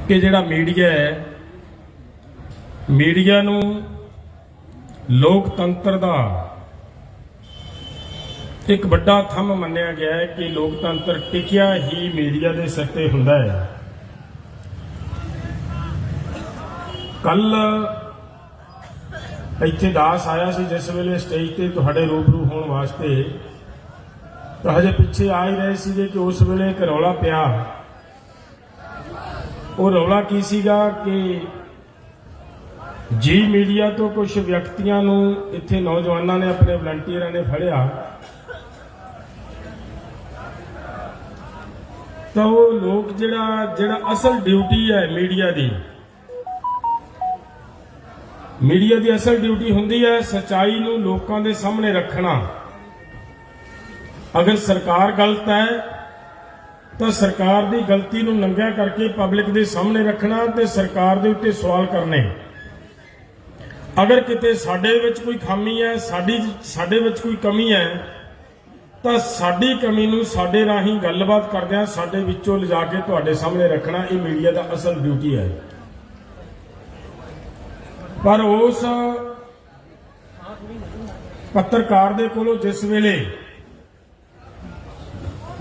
कि जिहड़ा मीडिया है, मीडिया नूं लोकतंत्र दा एक बड़ा थंम मन्निया गया है कि लोकतंत्र टिकिया ही मीडिया के सिर ते हुंदा है। कल इत्थे दास आया सी जिस वेले स्टेज ते तुहाडे रूबरू होने वास्ते, तो हजे पिछे आ ही रहे सीगे कि उस वेले एक रौला पिया। वो रौला की सीगा कि जी मीडिया तो कुछ व्यक्तियों नूं इत्थे नौजवानों ने अपने वलंटियरां ने फड़िया, तो वो लोग जिहड़ा असल ड्यूटी है मीडिया दी असल ड्यूटी हुंदी है सच्चाई नूं लोकां दे सामने रखना। अगर सरकार गलत है तो सरकार दी गलती नूं नंगा करके पब्लिक दे सामने रखना ते सरकार दे उत्ते सवाल करने। अगर किते साडे विच कोई खामी है, साडे विच कोई कमी है, तो साडी कमी नूं साडे राहीं गलबात करदिआं साडे विचों लिजा के तुहाडे सामने रखना, ये मीडिया दा असल ड्यूटी है। पर उस पत्रकार दे कोलों जिस वेले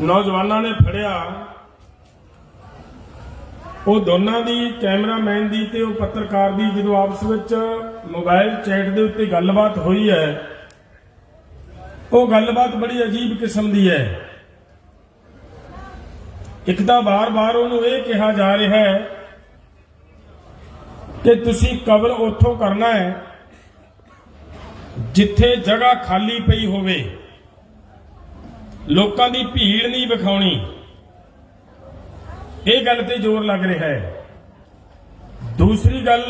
नौजवानों ने फड़िया, वो दोनों दी कैमरामैन दी ते वो पत्रकार दी जो आपस विच मोबाइल चैट दे उत्ते गलबात हुई है, वो गलबात बड़ी अजीब किस्म दी है। एक तो बार बार उन्होंने ये कहा जा रहा है कि तुसी कवर उथों करना है जिथे जगह खाली पई होवे, लोकां दी भीड़ नहीं विखाउणी। ये गल ते जोर लग रहा है। दूसरी गल,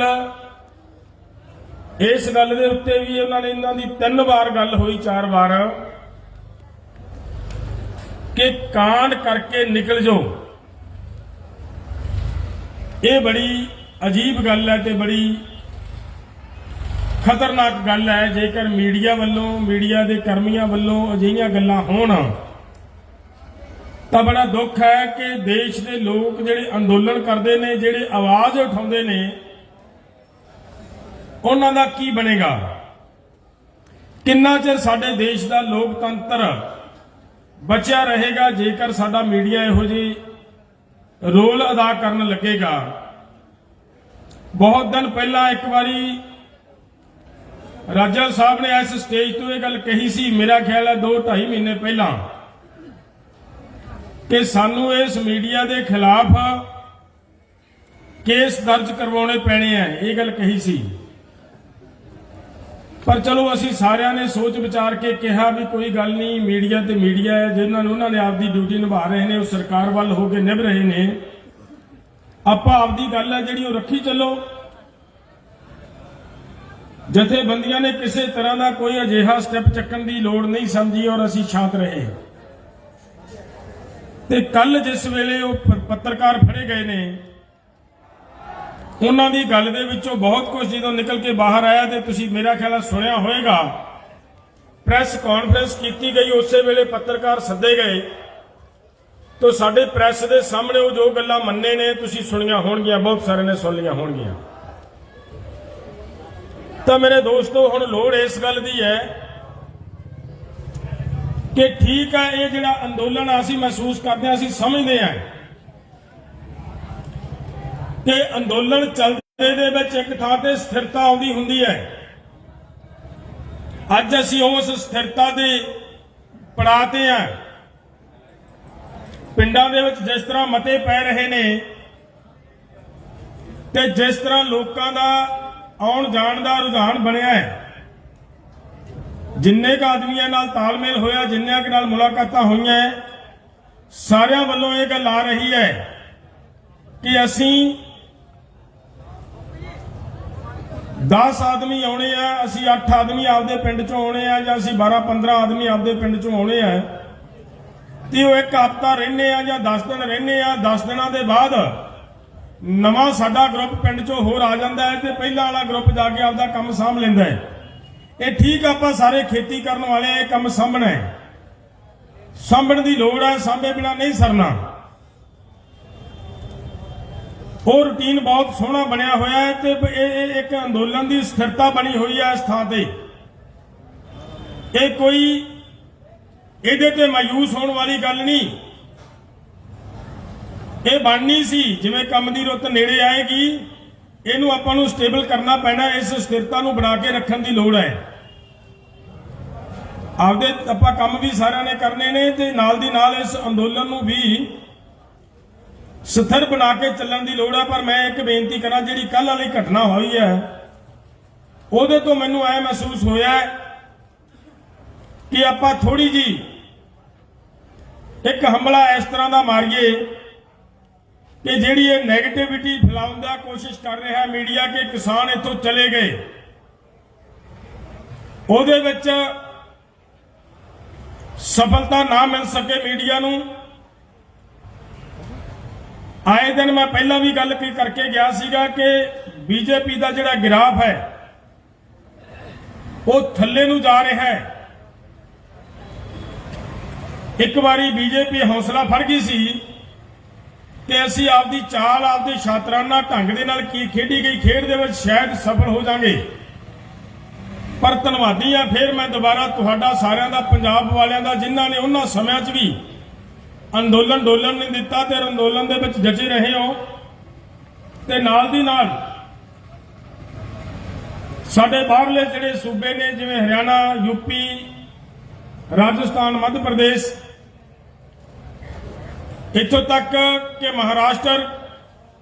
इस गल दे उत्ते भी उन्होंने इन्हां दी 3 बार गल हुई, 4 बार कि कांड करके निकल जाओ। ये बड़ी अजीब गल है ते बड़ी खतरनाक गल है। जेकर मीडिया वालों, मीडिया के कर्मियों वालों अजिहियां गल्लां होण तो बड़ा दुख है कि देश के लोग जिहड़े अंदोलन करते हैं, जिहड़े आवाज़ उठाउंदे ने, उन्हां दा की बनेगा। किन्ना चिर साडे देश का लोकतंत्र बचिया रहेगा जेकर साडा मीडिया इहो जिहे रोल अदा करन लगेगा। बहुत दिन पहला एक बारी राजा साहब ने इस स्टेज तो यह गल कही सी, मेरा ख्याल है 2-2.5 महीने पहला, कि सानू इस मीडिया के खिलाफ केस दर्ज करवाने पैने हैं, ये गल कही सी। पर चलो असी सारिया ने सोच विचार के कहा भी कोई गल नहीं, मीडिया तो मीडिया है, जिन्होंने उन्होंने आपकी ड्यूटी निभा रहे हैं, उस सरकार वाल हो के निभ रहे हैं। आपां आपदी गल है जिहड़ी रखी चलो। जथेबंदियां ने किसी तरह का कोई अजिहा स्टैप चक्कन की लोड़ नहीं समझी और असी शांत रहे। ते कल जिस वेले वो पत्रकार फड़े गए ने, उन्हां दी गल दे विचों बहुत कुछ जो निकल के बाहर आया, तो तुसीं मेरा ख्याल सुनिया होएगा। प्रेस कॉन्फ्रेंस की गई, उस वेले पत्रकार सदे गए, तो साडे प्रेस के सामने वो जो गल्लां मन्ने ने तुसीं सुनिया होणगियां, बहुत सारे ने सुन लिया होणगियां। तो मेरे दोस्तों हुण लोड़ इस गल दी है कि ठीक है, ये जिहड़ा अंदोलन असीं महसूस करते हैं, असीं समझते हैं कि अंदोलन चलते दे विच एक थां ते स्थिरता आउंदी हुंदी है। अज असीं उस स्थिरता दे पड़ाਅ ते हां। पिंडां दे विच जिस तरह मते पै रहे ने ते जिस तरह लोकां दा आउण जाण दा रुझान बनिया है, जिन्ने क आदमियां नाल तालमेल होया, जिन्ने क नाल मुलाकातां होईयां, सारियां वल्लों ये गल आ रही है कि असीं 10 आदमी आने हैं, असी 8 आदमी आपदे पिंड चों आने हैं, या असी 12-15 आदमी आपदे पिंड चों आने हैं, तो वो एक हफ्ता रहने या 10 दिन रहने, 10 दिनों के बाद नवा साडा ग्रुप पिंड चों होर आ जाता है, तो पहला वाला ग्रुप जाके आपदा काम सामभ लैंदा है। ये ठीक आपां सारे खेती करने वाले ये काम सामभना है, सामभण की लोड़ है, सामभे बिना नहीं सरना। ਉਹ ਰੂਟੀਨ ਬਹੁਤ ਸੋਹਣਾ ਬਣਿਆ ਹੋਇਆ ਹੈ ਤੇ ਇਹ ਇੱਕ ਅੰਦੋਲਨ ਦੀ ਸਥਿਰਤਾ ਬਣੀ ਹੋਈ ਹੈ ਇਸ ਥਾਂ ਤੇ। ਇਹ ਕੋਈ ਇਹਦੇ ਤੇ ਮਾਯੂਸ ਹੋਣ ਵਾਲੀ ਗੱਲ ਨਹੀਂ। ਇਹ ਬਣਨੀ ਸੀ, ਜਿਵੇਂ ਕੰਮ ਦੀ ਰੁੱਤ ਨੇੜੇ ਆਏਗੀ ਇਹਨੂੰ ਆਪਾਂ ਨੂੰ ਸਟੇਬਲ ਕਰਨਾ ਪੈਣਾ। ਇਸ ਸਥਿਰਤਾ ਨੂੰ ਬਣਾ ਕੇ ਰੱਖਣ ਦੀ ਲੋੜ ਹੈ। ਆਪਦੇ ਆਪਾਂ ਕੰਮ ਵੀ ਸਾਰਿਆਂ ਨੇ ਕਰਨੇ ਨੇ ਤੇ ਨਾਲ ਦੀ ਨਾਲ ਇਸ ਅੰਦੋਲਨ ਨੂੰ ਵੀ ਸਥਿਰ ਬਣਾ ਕੇ ਚੱਲਣ ਦੀ ਲੋੜ ਹੈ। ਪਰ ਮੈਂ ਇੱਕ ਬੇਨਤੀ ਕਰਾਂ, ਜਿਹੜੀ ਕੱਲ ਵਾਲੀ ਘਟਨਾ ਹੋਈ ਹੈ ਉਹਦੇ ਤੋਂ ਮੈਨੂੰ ਐ ਮਹਿਸੂਸ ਹੋਇਆ ਕਿ ਆਪਾਂ ਥੋੜੀ ਜੀ ਇੱਕ ਹਮਲਾ ਇਸ ਤਰ੍ਹਾਂ ਦਾ ਮਾਰੀਏ ਕਿ ਜਿਹੜੀ ਇਹ ਨੈਗੇਟਿਵਿਟੀ ਫੈਲਾਉਣ ਦਾ ਕੋਸ਼ਿਸ਼ ਕਰ ਰਿਹਾ ਮੀਡੀਆ ਕਿ ਕਿਸਾਨ ਇੱਥੋਂ ਚਲੇ ਗਏ, ਉਹਦੇ ਵਿੱਚ ਸਫਲਤਾ ਨਾ ਮਿਲ ਸਕੇ ਮੀਡੀਆ ਨੂੰ। ਆਏ ਦਿਨ ਮੈਂ ਪਹਿਲਾਂ ਵੀ ਗੱਲ ਕਰਕੇ ਗਿਆ ਸੀਗਾ ਕਿ ਬੀਜੇਪੀ ਦਾ ਜਿਹੜਾ ਗ੍ਰਾਫ ਹੈ ਉਹ ਥੱਲੇ ਨੂੰ ਜਾ ਰਿਹਾ ਹੈ। ਇੱਕ ਵਾਰੀ ਬੀਜੇਪੀ ਹੌਸਲਾ ਫੜ ਗਈ ਸੀ ਕਿ ਅਸੀਂ ਆਪਦੀ ਚਾਲ, ਆਪਦੇ ਸ਼ਾਤਰਾਨਾ ਢੰਗ ਦੇ ਨਾਲ ਕੀ ਖੇਡੀ ਗਈ ਖੇਡ ਦੇ ਵਿੱਚ ਸ਼ਾਇਦ ਸਫਲ ਹੋ ਜਾਵਾਂਗੇ। ਪਰ ਧੰਨਵਾਦੀ ਆ ਫਿਰ ਮੈਂ ਦੁਬਾਰਾ ਤੁਹਾਡਾ ਸਾਰਿਆਂ ਦਾ, ਪੰਜਾਬ ਵਾਲਿਆਂ ਦਾ, ਜਿਨ੍ਹਾਂ ਨੇ ਉਹਨਾਂ ਸਮਿਆਂ 'ਚ ਵੀ ਅੰਦੋਲਨ ਨਹੀਂ ਦਿੱਤਾ ਤੇ ਅੰਦੋਲਨ ਦੇ ਵਿੱਚ ਜਚੇ ਰਹੇ ਹੋ। ਤੇ ਨਾਲ ਦੀ ਨਾਲ ਸਾਡੇ ਬਾਹਰਲੇ ਜਿਹੜੇ ਸੂਬੇ ਨੇ ਜਿਵੇਂ ਹਰਿਆਣਾ, ਯੂਪੀ, ਰਾਜਸਥਾਨ, ਮੱਧ ਪ੍ਰਦੇਸ਼, ਇੱਥੋਂ ਤੱਕ ਕਿ ਮਹਾਰਾਸ਼ਟਰ,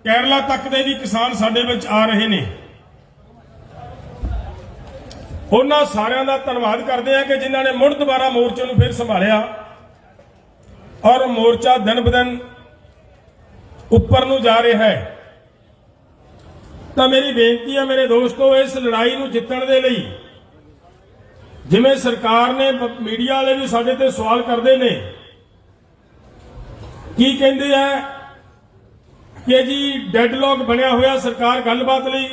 ਕੇਰਲਾ ਤੱਕ ਦੇ ਵੀ ਕਿਸਾਨ ਸਾਡੇ ਵਿੱਚ ਆ ਰਹੇ ਨੇ। ਉਹਨਾਂ ਸਾਰਿਆਂ ਦਾ ਧੰਨਵਾਦ ਕਰਦੇ ਆ ਕਿ ਜਿਨ੍ਹਾਂ ਨੇ ਮੁੜ ਦੁਬਾਰਾ ਮੋਰਚੇ ਨੂੰ ਫਿਰ ਸੰਭਾਲਿਆ ਔਰ ਮੋਰਚਾ ਦਿਨ ਬਦਨ ਉੱਪਰ ਨੂੰ ਜਾ ਰਿਹਾ ਹੈ। ਤਾਂ ਮੇਰੀ ਬੇਨਤੀ ਹੈ ਮੇਰੇ ਦੋਸਤੋ, ਇਸ ਲੜਾਈ ਨੂੰ ਜਿੱਤਣ ਦੇ ਲਈ ਜਿਵੇਂ ਸਰਕਾਰ ਨੇ, ਮੀਡੀਆ ਵਾਲੇ ਵੀ ਸਾਡੇ ਤੇ ਸਵਾਲ ਕਰਦੇ ਨੇ, ਕੀ ਕਹਿੰਦੇ ਆ ਕਿ ਜੀ ਡੈਡਲੌਕ ਬਣਿਆ ਹੋਇਆ, ਸਰਕਾਰ ਗੱਲਬਾਤ ਲਈ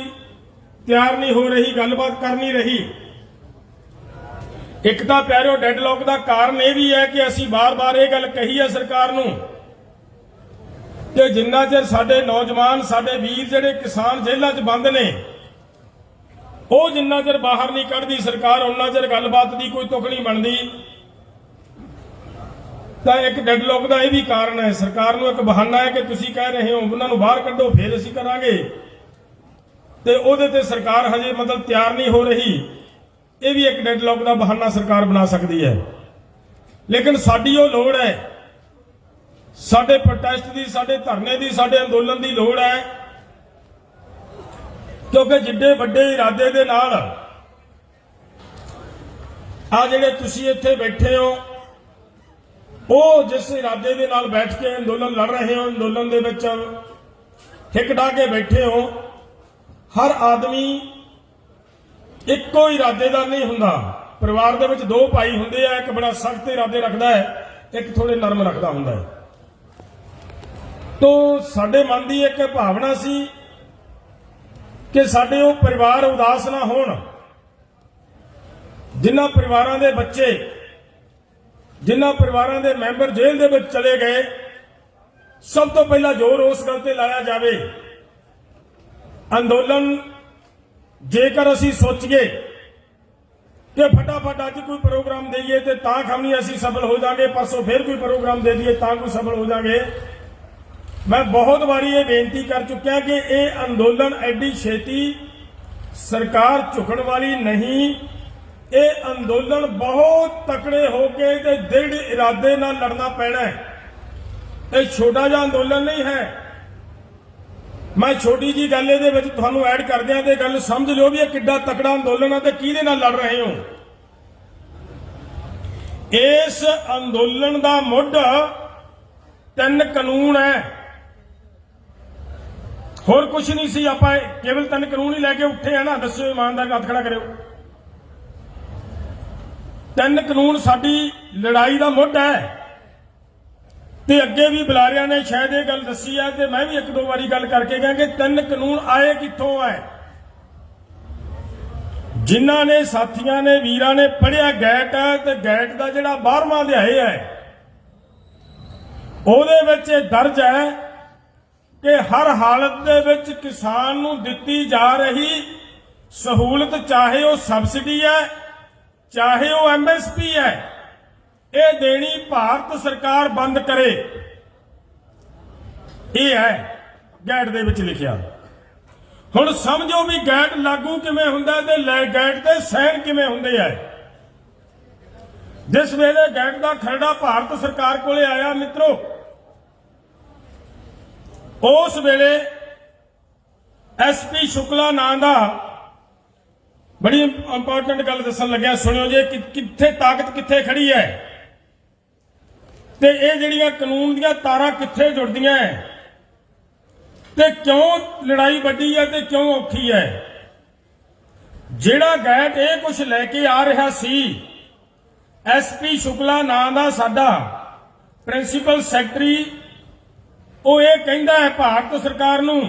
ਤਿਆਰ ਨਹੀਂ ਹੋ ਰਹੀ, ਗੱਲਬਾਤ ਕਰ ਨਹੀਂ ਰਹੀ। ਇੱਕ ਤਾਂ ਪਿਆਰਿਓ ਡੈਡਲੌਕ ਦਾ ਕਾਰਨ ਇਹ ਵੀ ਹੈ ਕਿ ਅਸੀਂ ਬਾਰ-ਬਾਰ ਇਹ ਗੱਲ ਕਹੀ ਹੈ ਸਰਕਾਰ ਨੂੰ ਕਿ ਜਿੰਨਾ ਚਿਰ ਸਾਡੇ ਨੌਜਵਾਨ, ਸਾਡੇ ਵੀਰ ਜਿਹੜੇ ਕਿਸਾਨ ਜੇਲ੍ਹਾਂ 'ਚ ਬੰਦ ਨੇ, ਉਹ ਜਿੰਨਾ ਚਿਰ ਬਾਹਰ ਨਹੀਂ ਕੱਢਦੀ ਸਰਕਾਰ, ਉਹਨਾਂ ਚਿਰ ਗੱਲਬਾਤ ਦੀ ਕੋਈ ਤੁਕ ਨਹੀਂ ਬਣਦੀ। ਤਾਂ ਇੱਕ ਡੈਡਲੌਕ ਦਾ ਇਹ ਵੀ ਕਾਰਨ ਹੈ। ਸਰਕਾਰ ਨੂੰ ਇੱਕ ਬਹਾਨਾ ਹੈ ਕਿ ਤੁਸੀਂ ਕਹਿ ਰਹੇ ਹੋ ਉਹਨਾਂ ਨੂੰ ਬਾਹਰ ਕੱਢੋ ਫਿਰ ਅਸੀਂ ਕਰਾਂਗੇ, ਤੇ ਉਹਦੇ ਤੇ ਸਰਕਾਰ ਹਜੇ ਮਤਲਬ ਤਿਆਰ ਨਹੀਂ ਹੋ ਰਹੀ। ਇਹ ਵੀ ਇੱਕ ਡੈਡਲੌਕ ਦਾ ਬਹਾਨਾ ਸਰਕਾਰ ਬਣਾ ਸਕਦੀ ਹੈ। ਲੇਕਿਨ ਸਾਡੀ ਉਹ ਲੋੜ ਹੈ, ਸਾਡੇ ਪ੍ਰੋਟੈਸਟ ਦੀ, ਸਾਡੇ ਧਰਨੇ ਦੀ, ਸਾਡੇ ਅੰਦੋਲਨ ਦੀ ਲੋੜ ਹੈ, ਕਿਉਂਕਿ ਜਿੱਡੇ ਵੱਡੇ ਇਰਾਦੇ ਦੇ ਨਾਲ ਆ ਜਿਹੜੇ ਤੁਸੀਂ ਇੱਥੇ ਬੈਠੇ ਹੋ, ਉਹ ਜਿਸ ਇਰਾਦੇ ਦੇ ਨਾਲ ਬੈਠ ਕੇ ਅੰਦੋਲਨ ਲੜ ਰਹੇ ਹੋ, ਅੰਦੋਲਨ ਦੇ ਵਿੱਚ ਹਿੱਕ ਢਾ ਕੇ ਬੈਠੇ ਹੋ, ਹਰ ਆਦਮੀ ਇੱਕੋ ਇਰਾਦੇ ਦਾ ਨਹੀਂ ਹੁੰਦਾ। ਪਰਿਵਾਰ ਦੇ ਵਿੱਚ ਦੋ ਭਾਈ ਹੁੰਦੇ ਆ, ਇੱਕ ਬੜਾ ਸਖਤ ਇਰਾਦੇ ਰੱਖਦਾ ਹੈ, ਇੱਕ ਥੋੜੇ ਨਰਮ ਰੱਖਦਾ ਹੁੰਦਾ ਹੈ। ਤੋ ਸਾਡੇ ਮਨ ਦੀ ਇੱਕ ਭਾਵਨਾ ਸੀ ਕਿ ਸਾਡੇ ਉਹ ਪਰਿਵਾਰ ਉਦਾਸ ਨਾ ਹੋਣ, ਜਿਨ੍ਹਾਂ ਪਰਿਵਾਰਾਂ ਦੇ ਬੱਚੇ, ਜਿਨ੍ਹਾਂ ਪਰਿਵਾਰਾਂ ਦੇ ਮੈਂਬਰ ਜੇਲ੍ਹ ਦੇ ਵਿੱਚ ਚਲੇ ਗਏ। ਸਭ ਤੋਂ ਪਹਿਲਾਂ ਜ਼ੋਰ ਉਸ ਗੱਲ ਤੇ ਲਾਇਆ ਜਾਵੇ, ਅੰਦੋਲਨ ਜੇਕਰ ਅਸੀਂ ਸੋਚੀਏ ਕਿ ਫਟਾਫਟ ਅੱਜ ਕੋਈ ਪ੍ਰੋਗਰਾਮ ਦੇਈਏ ਤੇ ਤਾਂ ਖਮਣੀ ਅਸੀਂ ਸਫਲ ਹੋ ਜਾਵਾਂਗੇ, ਪਰਸੋਂ ਫਿਰ ਕੋਈ ਪ੍ਰੋਗਰਾਮ ਦੇ ਦਈਏ ਤਾਂ ਕੋਈ ਸਫਲ ਹੋ ਜਾਵਾਂਗੇ। ਮੈਂ ਬਹੁਤ ਵਾਰੀ ਇਹ ਬੇਨਤੀ ਕਰ ਚੁੱਕਿਆ ਕਿ ਇਹ ਅੰਦੋਲਨ ਐਡੀ ਛੇਤੀ ਸਰਕਾਰ ਝੁਕਣ ਵਾਲੀ ਨਹੀਂ। ਇਹ ਅੰਦੋਲਨ ਬਹੁਤ ਤਕੜੇ ਹੋ ਕੇ ਤੇ ਦ੍ਰਿੜ ਇਰਾਦੇ ਨਾਲ ਲੜਨਾ ਪੈਣਾ ਹੈ। ਇਹ ਛੋਟਾ ਜਿਹਾ ਅੰਦੋਲਨ ਨਹੀਂ ਹੈ। ਮੈਂ ਛੋਟੀ ਜੀ ਗੱਲ ਇਹਦੇ ਵਿੱਚ ਤੁਹਾਨੂੰ ਐਡ ਕਰ ਦਿਆਂ ਤੇ ਗੱਲ ਸਮਝ ਲਿਓ ਵੀ ਇਹ ਕਿੱਡਾ ਤਕੜਾ ਅੰਦੋਲਨ ਹੈ ਤੇ ਕਿਹਦੇ ਨਾਲ ਲੜ ਰਹੇ ਹੋ। ਇਸ ਅੰਦੋਲਨ ਦਾ ਮੁੱਢ 3 ਕਾਨੂੰਨ ਹੈ, ਹੋਰ ਕੁਝ ਨਹੀਂ ਸੀ। ਆਪਾਂ ਕੇਵਲ 3 ਕਾਨੂੰਨ ਹੀ ਲੈ ਕੇ ਉੱਠੇ ਆ ਨਾ, ਦੱਸਿਓ ਇਮਾਨਦਾਰ ਨਾਲ ਹੱਥ ਖੜਾ ਕਰਿਓ। 3 ਕਾਨੂੰਨ ਸਾਡੀ ਲੜਾਈ ਦਾ ਮੁੱਢ ਹੈ। ਤੇ ਅੱਗੇ ਵੀ ਬੁਲਾਰਿਆਂ ਨੇ ਸ਼ਾਇਦ ਇਹ ਗੱਲ ਦੱਸੀ ਹੈ ਤੇ ਮੈਂ ਵੀ 1-2 ਵਾਰੀ ਗੱਲ ਕਰਕੇ ਗਿਆ ਕਿ 3 ਕਾਨੂੰਨ ਆਏ ਕਿੱਥੋਂ ਹੈ। ਜਿਨ੍ਹਾਂ ਨੇ ਸਾਥੀਆਂ ਨੇ, ਵੀਰਾਂ ਨੇ ਪੜ੍ਹਿਆ ਗੈਟ ਹੈ, ਤੇ ਗੈਟ ਦਾ ਜਿਹੜਾ 12ਵਾਂ ਅਧਿਆਇ ਹੈ ਉਹਦੇ ਵਿੱਚ ਦਰਜ ਹੈ कि हर हालत दे विच किसान नूं दित्ती जा रही सहूलत, चाहे वो सबसिडी है चाहे वो MSP है, ये देनी भारत सरकार बंद करे। ये है गैट दे विच लिखिया। हुण समझो भी गैट लागू किवें हुंदा ते गैट ते साइन किवें हुंदे है। जिस वेले गैट का खरड़ा भारत सरकार कोले आया मित्रों, उस वेले SP शुक्ला नां दा बड़ी इंपॉर्टेंट गल दसन लग्या, सुनियो जे कि कित्थे ताकत कित्थे खड़ी है ते ये जिहड़ियां कानून दीयां तारां कित्थे जुड़दियां है ते क्यों लड़ाई वड्डी है ते क्यों औखी है। जिहड़ा गैट ये कुछ लैके आ रहा सी, SP शुक्ला नां दा साडा प्रिंसीपल सैकटरी, वो ये कहता है भारत सरकार नूं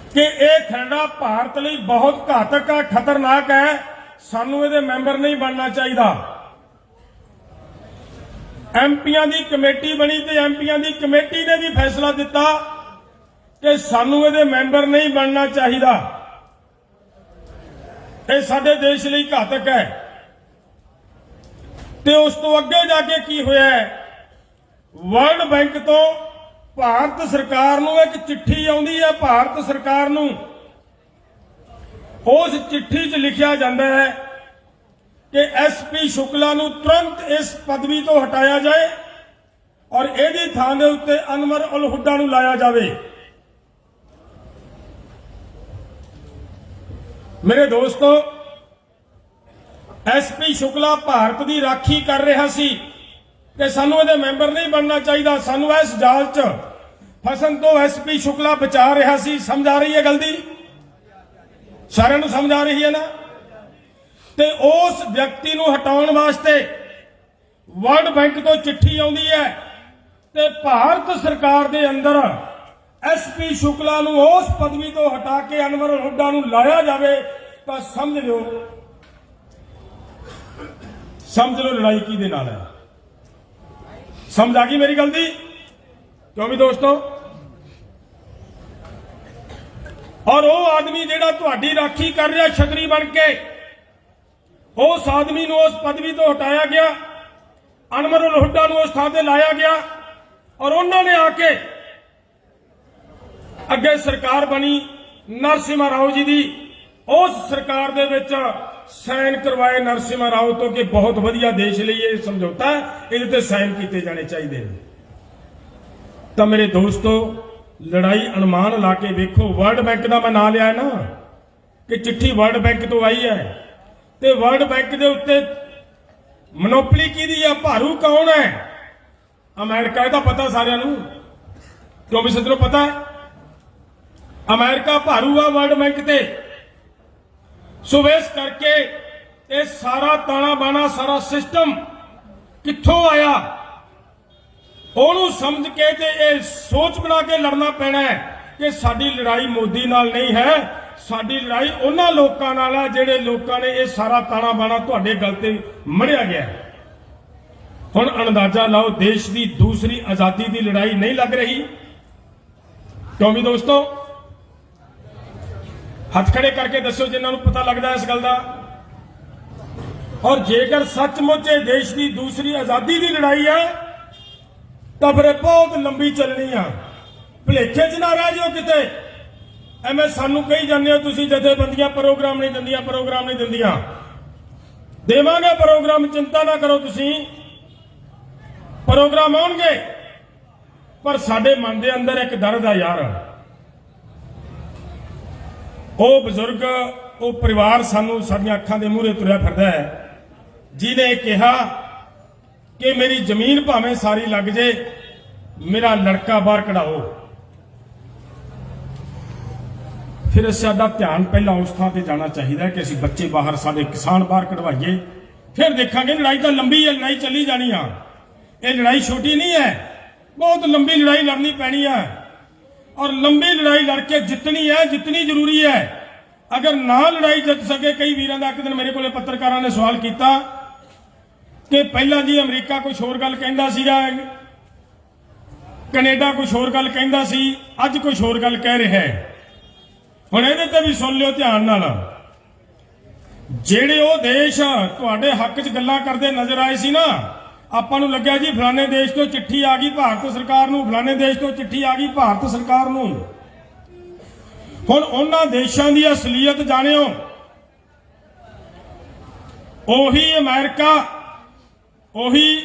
कि यह खरड़ा भारत लई बहुत घातक है, खतरनाक है, सानू इहदे मैंबर नहीं बनना चाहिए। MPआं दी कमेटी बनी ते MPआं दी कमेटी ने भी फैसला दिता कि सानू इहदे मैंबर नहीं बनना चाहिए, यह साडे देश लई घातक है। ते उस तो अगे जाके की होया है, वर्ल्ड बैंक तो भारत सरकार नूं एक चिट्ठी आउंदी है। भारत सरकार नूं उस चिट्ठी 'च लिखिया जांदा है कि SP शुक्ला नूं तुरंत इस पदवी तो हटाया जाए और इहदी थां दे उत्ते अनवर उल हुड्डा नूं लाया जावे। मेरे दोस्तों, SP शुक्ला भारत की राखी कर रहा सी कि सानू इहदे मैंबर नहीं बनना चाहिए, सानू इस जाल च फसन तो SP शुक्ला बचा रहा सी। समझ आ रही है गल दी? सारिआं नूं समझ आ रही है ना? ते उस व्यक्ति नूं हटाउण वास्ते वर्ल्ड बैंक तो चिट्ठी आउंदी है ते भारत सरकार दे अंदर SP शुक्ला नूं उस पदवी तो हटा के अनवर उल हुड्डा नूं लाया जावे तां समझ लो लड़ाई की दे नाल है। समझ आ गई मेरी गल दी? क्यों भी दोस्तों, और वो आदमी जिहड़ा तुहाडी राखी कर रहा छतरी बन के, उस आदमी नूं उस पदवी तो हटाया गया, अनवर उल हुड्डा नूं उस थां ते लाया गया और उन्होंने आके अगे सरकार बनी नरसिम्हा राव जी दी, उस सरकार दे विच साइन करवाए नरसिम्हा राव तो कि बहुत वधिया देश लिए ये समझौता है, इहदे ते साइन किए जाने चाहिए। तो मेरे दोस्तों, लड़ाई अनुमान ला के वेखो। वर्ल्ड बैंक का मैं नाम लिया है ना कि चिट्ठी वर्ल्ड बैंक तो आई है, तो वर्ल्ड बैंक के उत्ते मोनोपली की दी है, भारू कौन है? अमेरिका। ਇਹਦਾ पता सारिਆਂ ਨੂੰ, क्यों भी सदनों पता है? अमेरिका भारू आ वर्ल्ड बैंक ते। सो इस करके ये सारा ताना बाना, सारा सिस्टम कित्थों आया, ਉਹਨੂੰ समझ के ते ये सोच बना के लड़ना पैना है कि साडी लड़ाई मोदी नाल नहीं है, साडी लड़ाई उन्हां लोकां नाल है जिहड़े लोकां ने ये सारा ताना बाना तुहाडे गल ते मढ़िया गया। हुण अंदाजा लाओ, देश की दूसरी आजादी की लड़ाई नहीं लग रही? क्यों भी दोस्तों, हथ खड़े करके दसो जिन्होंने पता लगता है इस गल का। और जेकर सचमुच ये देश की दूसरी आजादी की लड़ाई है तो फिर बहुत लंबी चलनी है। भुलेखे च ना रह जाओ किते, एवं सानू कही जाने हो तुसीं जथेबंदियां प्रोग्राम नहीं दिंदियां, प्रोग्राम नहीं दिंदियां। देवांगे प्रोग्राम, चिंता ना करो तुसीं, प्रोग्राम आउणगे। पर साडे मन दे अंदर एक दर्द है यार, वो बजुर्ग, वो परिवार सानू साडियां अखां दे मूहरे तुरिया फिरदा है जिहने कहा कि मेरी जमीन भावें सारी लग जे, मेरा लड़का बाहर कढ़ाओ। फिर साडा ध्यान पहला उस थां ते जाना चाहिए कि असीं बच्चे बाहर, साडे किसान बाहर कढ़वाइए, फिर देखांगे। लड़ाई तो लंबी है, लड़ाई चली जानी है, ये लड़ाई छोटी नहीं है, बहुत लंबी लड़ाई लड़नी पैनी है। और लंबी लड़ाई लड़के जितनी है, जितनी जरूरी है। अगर ना लड़ाई जित सके, कई वीरां दा एक दिन मेरे को पत्रकारां ने सवाल किया कि पहला जी अमरीका कुछ होर गल कहंदा सीगा ਕੈਨੇਡਾ ਕੁਛ ਹੋਰ ਗੱਲ ਕਹਿੰਦਾ ਸੀ, ਅੱਜ ਕੁਛ ਹੋਰ ਗੱਲ ਕਹਿ ਰਿਹਾ ਹੈ। ਹੁਣ ਇਹਦੇ ਤੇ ਵੀ ਸੁਣ ਲਿਓ ਧਿਆਨ ਨਾਲ। ਜਿਹੜੇ ਉਹ ਦੇਸ਼ ਤੁਹਾਡੇ ਹੱਕ 'ਚ ਗੱਲਾਂ ਕਰਦੇ ਨਜ਼ਰ ਆਏ ਸੀ ਨਾ, ਆਪਾਂ ਨੂੰ ਲੱਗਿਆ ਜੀ ਫਲਾਣੇ ਦੇਸ਼ ਤੋਂ ਚਿੱਠੀ ਆ ਗਈ ਭਾਰਤ ਸਰਕਾਰ ਨੂੰ, ਫਲਾਣੇ ਦੇਸ਼ ਤੋਂ ਚਿੱਠੀ ਆ ਗਈ ਭਾਰਤ ਸਰਕਾਰ ਨੂੰ। ਹੁਣ ਉਹਨਾਂ ਦੇਸ਼ਾਂ ਦੀ ਅਸਲੀਅਤ ਜਾਣਿਓ। ਉਹੀ ਅਮਰੀਕਾ, ਉਹੀ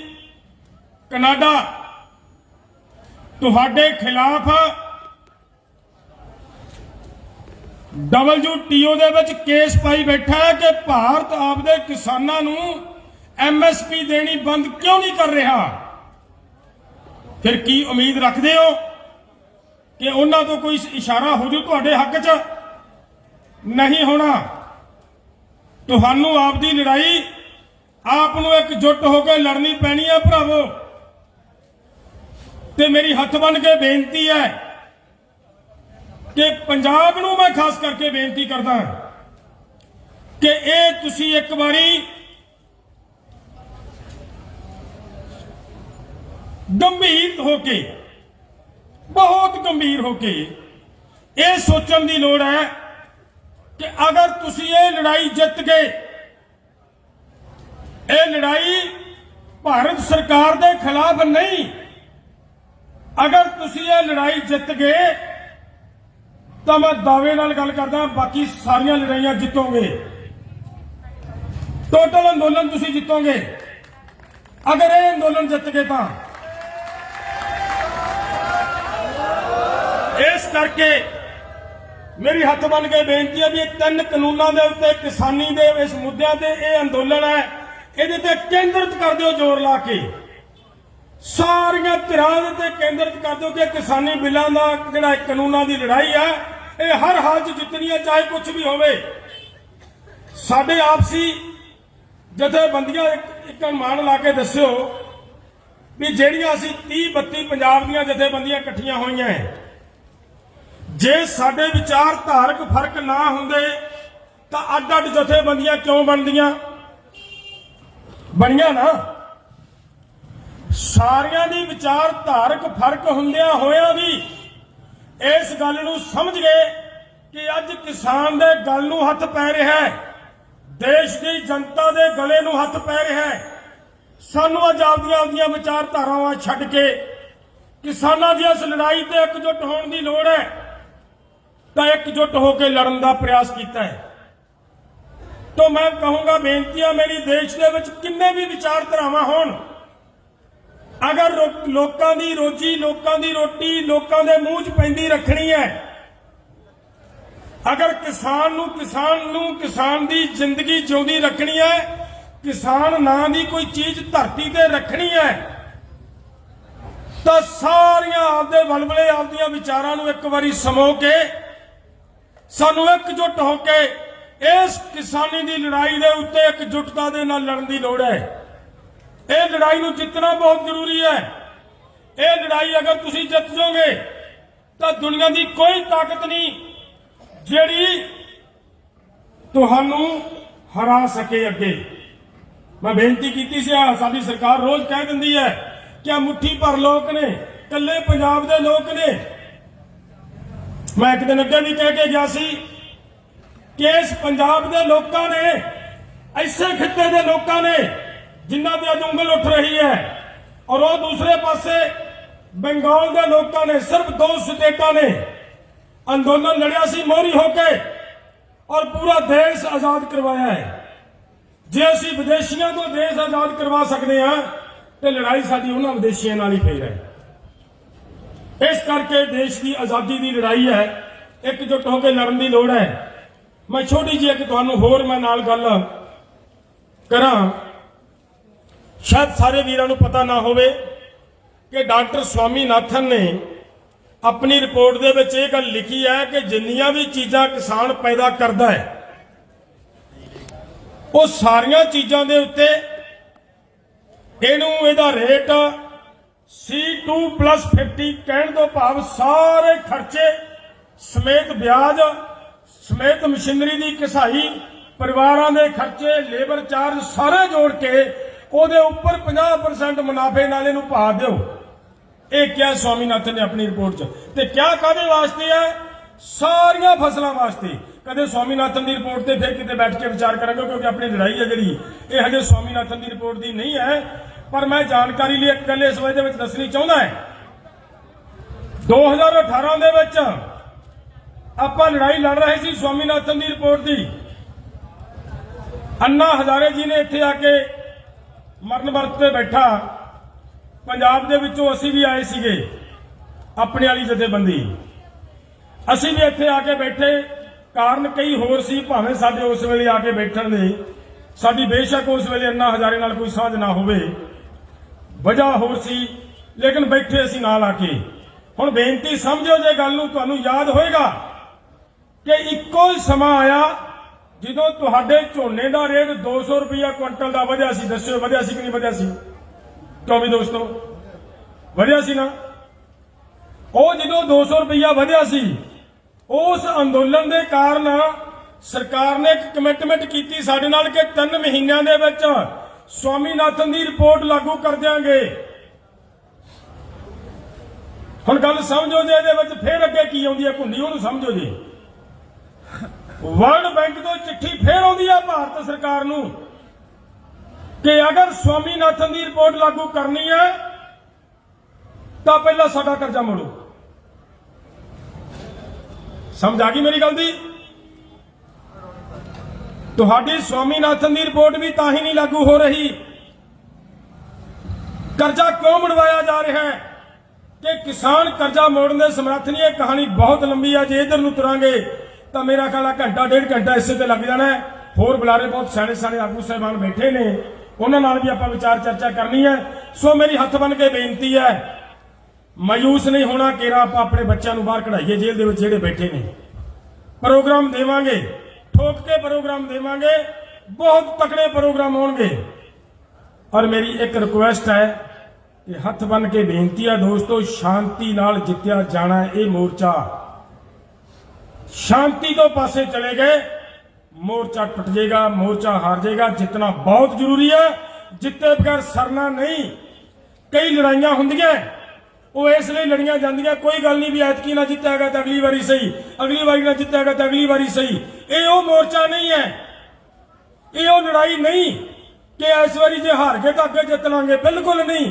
ਕਨਾਡਾ ਤੁਹਾਡੇ ਖਿਲਾਫ WTO ਦੇ ਵਿੱਚ ਕੇਸ ਪਾਈ ਬੈਠਾ ਹੈ ਕਿ ਭਾਰਤ ਆਪਦੇ ਕਿਸਾਨਾਂ ਨੂੰ MSP ਦੇਣੀ ਬੰਦ ਕਿਉਂ ਨਹੀਂ ਕਰ ਰਿਹਾ। ਫਿਰ ਕੀ ਉਮੀਦ ਰੱਖਦੇ ਹੋ ਕਿ ਉਹਨਾਂ ਤੋਂ ਕੋਈ ਇਸ਼ਾਰਾ ਹੋ ਜੂ ਤੁਹਾਡੇ ਹੱਕ 'ਚ? ਨਹੀਂ ਹੋਣਾ। ਤੁਹਾਨੂੰ ਆਪਦੀ ਲੜਾਈ ਆਪ ਨੂੰ ਇਕਜੁੱਟ ਹੋ ਕੇ ਲੜਨੀ ਪੈਣੀ ਹੈ ਭਰਾਵੋ। ਤੇ ਮੇਰੀ ਹੱਥ ਬੰਨ ਕੇ ਬੇਨਤੀ ਹੈ ਕਿ ਪੰਜਾਬ ਨੂੰ ਮੈਂ ਖਾਸ ਕਰਕੇ ਬੇਨਤੀ ਕਰਦਾ ਕਿ ਇਹ ਤੁਸੀਂ ਇੱਕ ਵਾਰੀ ਗੰਭੀਰ ਹੋ ਕੇ, ਬਹੁਤ ਗੰਭੀਰ ਹੋ ਕੇ ਇਹ ਸੋਚਣ ਦੀ ਲੋੜ ਹੈ ਕਿ ਅਗਰ ਤੁਸੀਂ ਇਹ ਲੜਾਈ ਜਿੱਤ ਗਏ, ਇਹ ਲੜਾਈ ਭਾਰਤ ਸਰਕਾਰ ਦੇ ਖਿਲਾਫ ਨਹੀਂ, ਅਗਰ ਤੁਸੀਂ ਇਹ ਲੜਾਈ ਜਿੱਤ ਗਏ ਤਾਂ ਮੈਂ ਦਾਅਵੇ ਨਾਲ ਗੱਲ ਕਰਦਾ ਬਾਕੀ ਸਾਰੀਆਂ ਲੜਾਈਆਂ ਜਿੱਤੋਗੇ। ਟੋਟਲ ਅੰਦੋਲਨ ਤੁਸੀਂ ਜਿੱਤੋਗੇ ਅਗਰ ਇਹ ਅੰਦੋਲਨ ਜਿੱਤ ਗਏ ਤਾਂ। ਇਸ ਕਰਕੇ ਮੇਰੀ ਹੱਥ ਬੰਨ ਕੇ ਬੇਨਤੀ ਹੈ ਵੀ ਇਹ 3 ਕਾਨੂੰਨਾਂ ਦੇ ਉੱਤੇ, ਕਿਸਾਨੀ ਦੇ ਇਸ ਮੁੱਦਿਆਂ ਤੇ ਇਹ ਅੰਦੋਲਨ ਹੈ, ਇਹਦੇ ਤੇ ਕੇਂਦਰਿਤ ਕਰ ਦਿਓ ਜ਼ੋਰ ਲਾ ਕੇ। ਸਾਰੀਆਂ ਧਿਰਾਂ ਦੇ ਤੇ ਕੇਂਦਰਿਤ ਕਰ ਦਿਓ ਕਿ ਕਿਸਾਨੀ ਬਿੱਲਾਂ ਦਾ ਜਿਹੜਾ ਕਾਨੂੰਨਾਂ ਦੀ ਲੜਾਈ ਹੈ ਇਹ ਹਰ ਹਾਲ 'ਚ ਜਿੱਤਣੀ ਹੈ, ਚਾਹੇ ਕੁਝ ਵੀ ਹੋਵੇ। ਸਾਡੇ ਆਪਸੀ ਜਥੇਬੰਦੀਆਂ ਇੱਕ ਅਨੁਮਾਨ ਲਾ ਕੇ ਦੱਸਿਓ ਵੀ ਜਿਹੜੀਆਂ ਅਸੀਂ 30-32 ਪੰਜਾਬ ਦੀਆਂ ਜਥੇਬੰਦੀਆਂ ਇਕੱਠੀਆਂ ਹੋਈਆਂ, ਜੇ ਸਾਡੇ ਵਿਚਾਰਧਾਰਕ ਫਰਕ ਨਾ ਹੁੰਦੇ ਤਾਂ ਅੱਡ-ਅੱਡ ਜਥੇਬੰਦੀਆਂ ਕਿਉਂ ਬਣਦੀਆਂ? ਬਣੀਆਂ ਨਾ। ਸਾਰਿਆਂ ਦੀ ਵਿਚਾਰਧਾਰਕ ਫਰਕ ਹੁੰਦਿਆਂ ਹੋਇਆਂ ਵੀ ਇਸ ਗੱਲ ਨੂੰ ਸਮਝ ਗਏ ਕਿ ਅੱਜ ਕਿਸਾਨ ਦੇ ਗਲ ਨੂੰ ਹੱਥ ਪੈ ਰਿਹਾ ਹੈ, ਦੇਸ਼ ਦੀ ਜਨਤਾ ਦੇ ਗਲੇ ਨੂੰ ਹੱਥ ਪੈ ਰਿਹਾ ਹੈ। ਸਾਨੂੰ ਅੱਜ ਆਪਦੀਆਂ ਵਿਚਾਰਧਾਰਾਵਾਂ ਛੱਡ ਕੇ ਕਿਸਾਨਾਂ ਦੀ ਇਸ ਲੜਾਈ ਤੇ ਇਕਜੁੱਟ ਹੋਣ ਦੀ ਲੋੜ ਹੈ, ਤਾਂ ਇਕਜੁੱਟ ਹੋ ਕੇ ਲੜਨ ਦਾ ਪ੍ਰਯਾਸ ਕੀਤਾ ਹੈ। ਤਾਂ ਮੈਂ ਕਹੂੰਗਾ, ਬੇਨਤੀਆਂ ਮੇਰੀ, ਦੇਸ਼ ਦੇ ਵਿੱਚ ਕਿੰਨੇ ਵੀ ਵਿਚਾਰਧਾਰਾਵਾਂ ਹੋਣ, ਅਗਰ ਲੋਕਾਂ ਦੀ ਰੋਜੀ, ਲੋਕਾਂ ਦੀ ਰੋਟੀ ਲੋਕਾਂ ਦੇ ਮੂੰਹ 'ਚ ਪੈਂਦੀ ਰੱਖਣੀ ਹੈ, ਅਗਰ ਕਿਸਾਨ ਨੂੰ ਕਿਸਾਨ ਦੀ ਜ਼ਿੰਦਗੀ ਜਿਉਂਦੀ ਰੱਖਣੀ ਹੈ, ਕਿਸਾਨ ਨਾਂ ਦੀ ਕੋਈ ਚੀਜ਼ ਧਰਤੀ ਤੇ ਰੱਖਣੀ ਹੈ, ਤਾਂ ਸਾਰੀਆਂ ਆਪਦੇ ਬਲਬਲੇ ਆਪਦੀਆਂ ਵਿਚਾਰਾਂ ਨੂੰ ਇੱਕ ਵਾਰੀ ਸਮੋ ਕੇ ਸਾਨੂੰ ਇਕਜੁੱਟ ਹੋ ਕੇ ਇਸ ਕਿਸਾਨੀ ਦੀ ਲੜਾਈ ਦੇ ਉੱਤੇ ਇਕਜੁੱਟਤਾ ਦੇ ਨਾਲ ਲੜਨ ਦੀ ਲੋੜ ਹੈ। ਇਹ ਲੜਾਈ ਨੂੰ ਜਿੱਤਣਾ ਬਹੁਤ ਜ਼ਰੂਰੀ ਹੈ। ਇਹ ਲੜਾਈ ਅਗਰ ਤੁਸੀਂ ਜਿੱਤ ਜਾਓਗੇ ਤਾਂ ਦੁਨੀਆ ਦੀ ਕੋਈ ਤਾਕਤ ਨਹੀਂ ਜਿਹੜੀ ਤੁਹਾਨੂੰ ਹਰਾ ਸਕੇ। ਅੱਗੇ ਮੈਂ ਬੇਨਤੀ ਕੀਤੀ ਸੀ, ਸਾਡੀ ਸਰਕਾਰ ਰੋਜ਼ ਕਹਿ ਦਿੰਦੀ ਹੈ ਕਿ ਆ ਮੁੱਠੀ ਭਰ ਲੋਕ ਨੇ, ਇਕੱਲੇ ਪੰਜਾਬ ਦੇ ਲੋਕ ਨੇ। ਮੈਂ ਇੱਕ ਦਿਨ ਅੱਗੇ ਵੀ ਕਹਿ ਕੇ ਗਿਆ ਸੀ ਕਿ ਇਸ ਪੰਜਾਬ ਦੇ ਲੋਕਾਂ ਨੇ, ਐਸੇ ਖਿੱਤੇ ਦੇ ਲੋਕਾਂ ਨੇ ਜਿਨ੍ਹਾਂ ਤੇ ਅੱਜ ਉਂਗਲ ਉੱਠ ਰਹੀ ਹੈ, ਔਰ ਉਹ ਦੂਸਰੇ ਪਾਸੇ ਬੰਗਾਲ ਦੇ ਲੋਕਾਂ ਨੇ, ਸਿਰਫ 2 ਸਟੇਟਾਂ ਨੇ ਅੰਦੋਲਨ ਲੜਿਆ ਸੀ ਮੋਹਰੀ ਹੋ ਕੇ, ਔਰ ਪੂਰਾ ਦੇਸ਼ ਆਜ਼ਾਦ ਕਰਵਾਇਆ ਹੈ। ਜੇ ਅਸੀਂ ਵਿਦੇਸ਼ੀਆਂ ਤੋਂ ਦੇਸ਼ ਆਜ਼ਾਦ ਕਰਵਾ ਸਕਦੇ ਹਾਂ ਤੇ ਲੜਾਈ ਸਾਡੀ ਉਹਨਾਂ ਵਿਦੇਸ਼ੀਆਂ ਨਾਲ ਹੀ ਪਈ ਹੈ। ਇਸ ਕਰਕੇ ਦੇਸ਼ ਦੀ ਆਜ਼ਾਦੀ ਦੀ ਲੜਾਈ ਹੈ, ਇਕਜੁੱਟ ਹੋ ਕੇ ਲੜਨ ਦੀ ਲੋੜ ਹੈ। ਮੈਂ ਛੋਟੀ ਜਿਹੀ ਇੱਕ ਤੁਹਾਨੂੰ ਹੋਰ ਮੈਂ ਨਾਲ ਗੱਲ ਕਰਾਂ, ਸ਼ਾਇਦ ਸਾਰੇ ਵੀਰਾਂ ਨੂੰ ਪਤਾ ਨਾ ਹੋਵੇ ਕਿ ਡਾਕਟਰ ਸਵਾਮੀਨਾਥਨ ਨੇ ਆਪਣੀ ਰਿਪੋਰਟ ਦੇ ਵਿੱਚ ਇਹ ਗੱਲ ਲਿਖੀ ਹੈ ਕਿ ਜਿੰਨੀਆਂ ਵੀ ਚੀਜ਼ਾਂ ਕਿਸਾਨ ਪੈਦਾ ਕਰਦਾ ਹੈ, ਉਹ ਸਾਰੀਆਂ ਚੀਜ਼ਾਂ ਦੇ ਉੱਤੇ ਇਹਦਾ ਰੇਟ C2+50 ਕਹਿਣ ਤੋਂ ਭਾਵ ਸਾਰੇ ਖਰਚੇ ਸਮੇਤ ਵਿਆਜ ਸਮੇਤ ਮਸ਼ੀਨਰੀ ਦੀ ਘਸਾਈ, ਪਰਿਵਾਰਾਂ ਦੇ ਖਰਚੇ, ਲੇਬਰ ਚਾਰਜ ਸਾਰੇ ਜੋੜ ਕੇ ਉਹਦੇ ਉੱਪਰ 50% ਮੁਨਾਫੇ ਨਾਲ ਇਹਨੂੰ ਪਾ ਦਿਓ। ਇਹ ਕਿਹਾ स्वामीनाथन ने अपनी रिपोर्ट च। ते क्या कादे वास्ते है? सारियां फसलों वास्ते। कदे स्वामीनाथन की रिपोर्ट से फिर किते बैठ के विचार करेंगे, क्योंकि अपनी लड़ाई है जी ये हजे स्वामीनाथन की रिपोर्ट की नहीं है। पर मैं जानकारी लिए एक गल इस वजह में दसनी चाहता है, 2018 दे विच आपां लड़ाई लड़ रहे सी स्वामीनाथन की रिपोर्ट की। अन्ना हजारे जी ने इत्थे आके मरण वर्त ते बैठा, पंजाब दे विचों असीं भी आए सीगे अपने वाली जथेबंदी, असीं भी इत्थे आके बैठे। कारण कई होर सी, भावें साडे उस वेले आके बैठण दे साडी बेशक उस वेले अन्ना हजारे नाल कोई साझ ना होवे, वजह होर सी, लेकिन बैठे असीं नाल आके। हुण बेनती समझो जे गल नूं, तुहानूं याद होएगा कि इक्को ही समा आया ਜਦੋਂ ਤੁਹਾਡੇ ਝੋਨੇ ਦਾ ਰੇਟ 200 ਰੁਪਇਆ ਕੁਇੰਟਲ ਦਾ ਵਧਿਆ ਸੀ। ਦੱਸਿਓ ਵਧਿਆ ਸੀ ਕਿ ਨਹੀਂ ਵਧਿਆ ਸੀ? ਕਿਉਂ ਵੀ ਦੋਸਤੋ ਵਧਿਆ ਸੀ ਨਾ? ਉਹ ਜਦੋਂ 200 ਰੁਪਇਆ ਵਧਿਆ ਸੀ, ਉਸ ਅੰਦੋਲਨ ਦੇ ਕਾਰਨ ਸਰਕਾਰ ਨੇ ਇੱਕ ਕਮਿਟਮੈਂਟ ਕੀਤੀ ਸਾਡੇ ਨਾਲ ਕਿ 3 ਮਹੀਨਿਆਂ ਦੇ ਵਿੱਚ स्वामीनाथन ਦੀ ਰਿਪੋਰਟ ਲਾਗੂ ਕਰ ਦਿਆਂਗੇ। ਹੁਣ ਗੱਲ ਸਮਝੋ ਜੇ ਇਹਦੇ ਵਿੱਚ ਫੇਰ ਅੱਗੇ ਕੀ ਆਉਂਦੀ ਹੈ ਘੁੰਡੀ, ਉਹਨੂੰ ਸਮਝੋ ਜੀ। वर्ल्ड बैंक तो चिट्ठी फिर आती है भारत सरकार नूं कि अगर स्वामीनाथन की रिपोर्ट लागू करनी है तो पहला साडा कर्जा मोड़ो। समझ आ गई मेरी गल दी? तुहाडी स्वामीनाथन की रिपोर्ट भी तां ही नहीं लागू हो रही। कर्जा क्यों मुड़वाया जा रहा है कि किसान कर्जा मोड़ने दे समर्थ नहीं है। कहानी बहुत लंबी है, जे इधर नूं तुरांगे तो मेरा ख्याल है घंटा 1.5 घंटा इसे ते लग जाना है। होर बुलारे बहुत सियाणे सियाणे आगू साहिबान बैठे ने, उन्हां नाल भी आपां विचार चर्चा करनी है। सो मेरी हथ बन के बेनती है, मायूस नहीं होना। केरा आपां अपने बच्चों नूं बाहर कढाईए जेल दे विच जिहड़े बैठे ने। प्रोग्राम देवांगे, ठोक के प्रोग्राम देवांगे, बहुत तकड़े प्रोग्राम होणगे। और मेरी एक रिक्वेस्ट है कि हथ बन के बेनती है दोस्तों, शांति नाल जित्तिया जाना है। ये मोर्चा शांति तो पासे चले गए, मोर्चा टूट जाएगा, मोर्चा हार जाएगा। जितना बहुत जरूरी है, जितने बगैर सरना नहीं। कई लड़ाइयां होंदियां वो इसलिए लड़ियां जांदियां, कोई गल नहीं भी ऐतकी ना जितेगा तो अगली बारी सही, अगली बारी ना जितेगा तो अगली बारी सही। ये वो मोर्चा नहीं है, ये वो लड़ाई नहीं कि इस बारी जे हार गए तो अगे जित लांगे, बिल्कुल नहीं।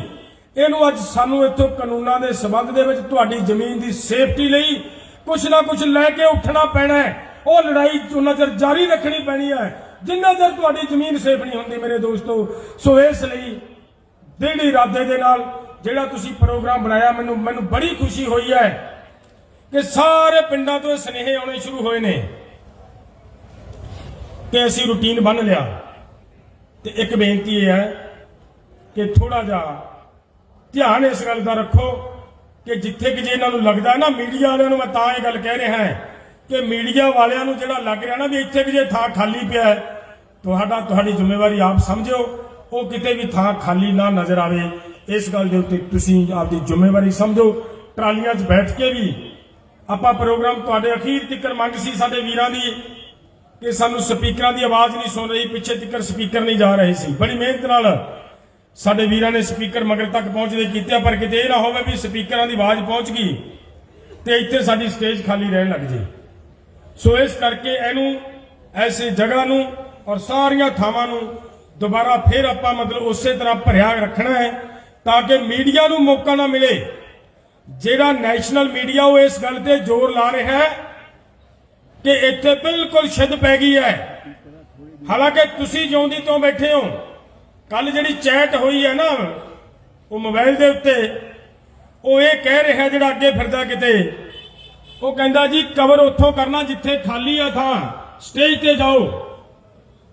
इहनूं अज सानूं इत्थों कानूनां दे संबंध दे विच तुहाडी जमीन की सेफ्टी लई कुछ ना कुछ लैके उठना पैना है। वो लड़ाई उन्ना चਿਰ जारी रखनी पैनी है जिन्ना चਿਰ तुहाडी जमीन सेफ नहीं होंदी मेरे दोस्तों। सो इसलिए दृढ़ इरादे दे नाल जिहड़ा तुसीं प्रोग्राम बनाया, मैनूं बड़ी खुशी हुई है कि सारे पिंडां तो सुनेहे आने शुरू होए ने कि असीं रूटीन बन लिया। ते एक बेनती यह है कि थोड़ा जा ध्यान इस गल दा रखो कि जिथे कि जे इन्हां नूं लगदा ना, मीडिया वालियां नूं मैं तां इह गल कह रहा है कि मीडिया वालियां नूं जिहड़ा लग रहा ना भी इत्थे कि जे थां खाली पिया है, तुहाडी जिम्मेवारी आप समझो, वो किते भी थां खाली ना नज़र आवे। इस गल दे उत्ते तुसीं आपदी जिम्मेवारी समझो। ट्रालियां 'च बैठ के भी आपां प्रोग्राम तुहाडे अखीर तिकर मंग सी साडे वीरां दी कि सानूं स्पीकरां दी आवाज़ नहीं सुन रही, पिछे तिकर स्पीकर नहीं जा रहे सी। बड़ी मेहनत नाल साडे वीरां ने स्पीकर मगर तक पहुंचदे कीते, पर किते इह ना होवे भी स्पीकरां दी आवाज़ पहुंच गई ते इत्थे साडी स्टेज खाली रहन लग जे। सो इस करके इहनूं ऐसी जगह नूं और सारियां थावां नूं दोबारा फिर आपां मतलब उस तरह भरिया रखना है ताकि मीडिया नूं मौका ना मिले। जिहड़ा नैशनल मीडिया वो इस गल ते जोर ला रहा है कि इत्थे बिल्कुल शिद पै गई है। हालांकि तुसीं जिउंदी त्यों बैठे हो। कल जिहड़ी चैट हुई है ना वो मोबाइल के उत्ते, वो ये कह रहा है जिहड़ा अगे फिरदा किते, वो कहंदा जी कवर उत्थों करना जिथे खाली आ थां, स्टेज ते जाओ।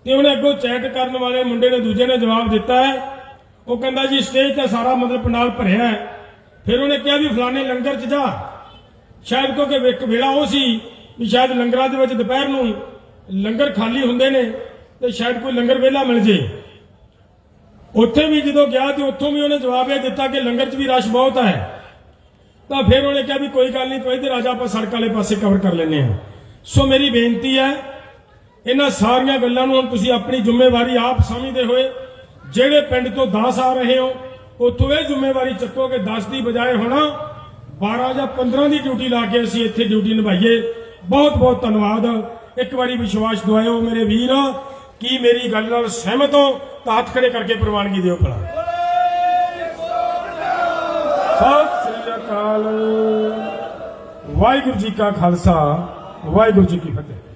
ते उन्हें अगों चैट करने वाले मुंडे ने दूजे ने जवाब दिता है, वो कहंदा जी स्टेज ते सारा मतलब पंडाल भरिया है। फिर उन्हें कहा भी फलाने लंगर च जा, शायद क्योंकि एक वेला वो सी भी शायद लंगरां दे विच दोपहर नूं लंगर खाली हुंदे ने ते शायद कोई लंगर वेला मिल जे। उत्थे भी जो गया तो उत्थों भी उन्हें जवाब यह दिता कि लंगर च भी रश बहुत है। तो फिर उन्हें कहा भी कोई गल नहीं, तो इधर आ जा आप सड़क वाले पासे कवर कर लेने। सो मेरी बेनती है इन्हां सारियां गल्लां नूं हुण तुसीं अपनी जिम्मेवारी आप समझदे होए, जिहड़े पिंड तो 10 आ रहे हो ਉੱਥੋਂ ਇਹ ਜ਼ਿੰਮੇਵਾਰੀ ਚੱਕੋ ਕਿ 10 ਦੀ ਬਜਾਏ ਹੁਣ 12 ਜਾਂ 15 ਦੀ ਡਿਊਟੀ ਲਾ ਕੇ ਅਸੀਂ ਇੱਥੇ ਡਿਊਟੀ ਨਿਭਾਈਏ। ਬਹੁਤ ਬਹੁਤ ਧੰਨਵਾਦ। ਇੱਕ ਵਾਰੀ ਵਿਸ਼ਵਾਸ ਦਿਵਾਇਓ ਮੇਰੇ ਵੀਰ, ਕੀ ਮੇਰੀ ਗੱਲ ਨਾਲ ਸਹਿਮਤ ਹੋ ਤਾਂ ਹੱਥ ਖੜੇ ਕਰਕੇ ਪ੍ਰਵਾਨਗੀ ਦਿਓ ਭਲਾ। ਸਤਿ ਸ੍ਰੀ ਅਕਾਲ। ਵਾਹਿਗੁਰੂ ਜੀ ਕਾ ਖਾਲਸਾ, ਵਾਹਿਗੁਰੂ ਜੀ ਕੀ ਫਤਿਹ।